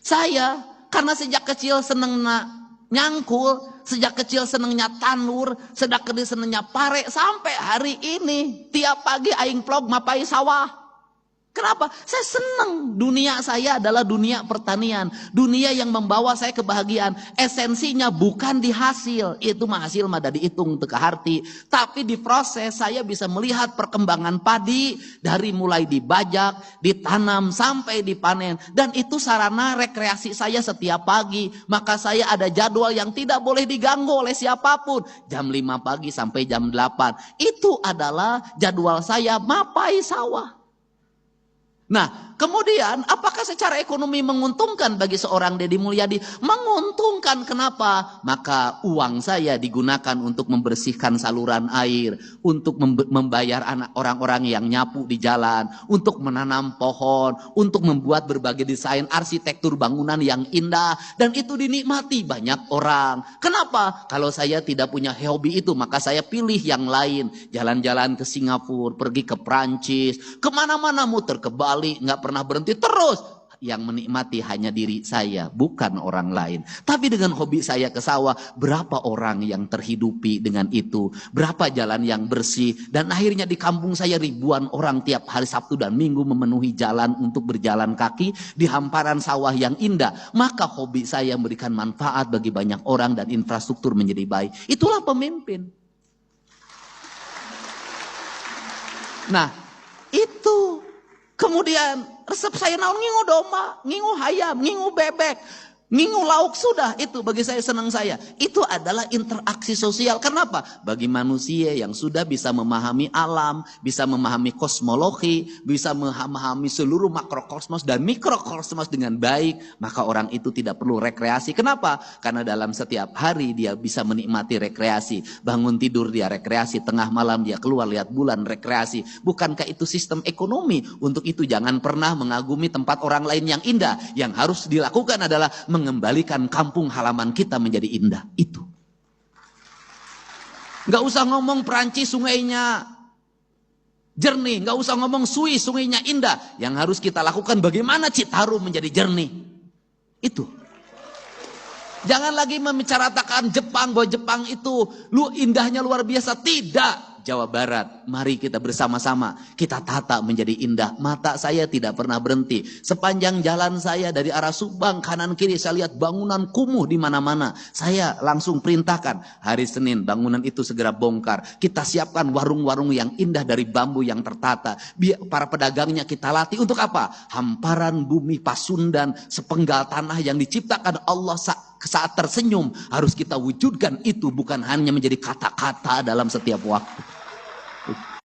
Saya karena sejak kecil seneng nyangkul, sejak kecil senengnya tanur, sejak kecil senengnya pare, sampai hari ini tiap pagi aing vlog mapai sawah. Kenapa? Saya senang. Dunia saya adalah dunia pertanian. Dunia yang membawa saya kebahagiaan. Esensinya bukan di hasil. Itu mah hasil mah dari hitung teka harti. Tapi di proses saya bisa melihat perkembangan padi. Dari mulai dibajak, ditanam, sampai dipanen. Dan itu sarana rekreasi saya setiap pagi. Maka saya ada jadwal yang tidak boleh diganggu oleh siapapun. Jam 5 pagi sampai jam 8. Itu adalah jadwal saya mapai sawah. Nah, kemudian apakah secara ekonomi menguntungkan bagi seorang Deddy Mulyadi? Menguntungkan, kenapa? Maka uang saya digunakan untuk membersihkan saluran air, untuk membayar anak orang-orang yang nyapu di jalan, untuk menanam pohon, untuk membuat berbagai desain arsitektur bangunan yang indah, dan itu dinikmati banyak orang. Kenapa? Kalau saya tidak punya hobi itu, maka saya pilih yang lain. Jalan-jalan ke Singapura, pergi ke Prancis, kemana-mana muter ke Bali, nggak pernah berhenti terus. Yang menikmati hanya diri saya, bukan orang lain. Tapi dengan hobi saya ke sawah, berapa orang yang terhidupi dengan itu, berapa jalan yang bersih, dan akhirnya di kampung saya ribuan orang tiap hari Sabtu dan Minggu memenuhi jalan untuk berjalan kaki di hamparan sawah yang indah. Maka hobi saya memberikan manfaat bagi banyak orang dan infrastruktur menjadi baik. Itulah pemimpin. Nah, itu. Kemudian resep saya naon ngingu domba, ngingu hayam, ngingu bebek, ngingu lauk, sudah itu bagi saya senang saya. Itu adalah interaksi sosial. Kenapa? Bagi manusia yang sudah bisa memahami alam, bisa memahami kosmologi, bisa memahami seluruh makrokosmos dan mikrokosmos dengan baik, maka orang itu tidak perlu rekreasi. Kenapa? Karena dalam setiap hari dia bisa menikmati rekreasi. Bangun tidur dia rekreasi, tengah malam dia keluar lihat bulan rekreasi. Bukankah itu sistem ekonomi? Untuk itu jangan pernah mengagumi tempat orang lain yang indah. Yang harus dilakukan adalah mengembalikan kampung halaman kita menjadi indah. Itu. Gak usah ngomong Perancis sungainya jernih, gak usah ngomong Swiss sungainya indah. Yang harus kita lakukan bagaimana Citarum menjadi jernih. Itu. Jangan lagi membicarakan Jepang, bahwa Jepang itu indahnya luar biasa. Tidak. Jawa Barat, mari kita bersama-sama kita tata menjadi indah. Mata saya tidak pernah berhenti. Sepanjang jalan saya dari arah Subang kanan kiri saya lihat bangunan kumuh di mana-mana. Saya langsung perintahkan hari Senin bangunan itu segera bongkar. Kita siapkan warung-warung yang indah dari bambu yang tertata. Biar para pedagangnya kita latih untuk apa? Hamparan bumi Pasundan, sepenggal tanah yang diciptakan Allah saat tersenyum harus kita wujudkan. Itu bukan hanya menjadi kata-kata dalam setiap waktu.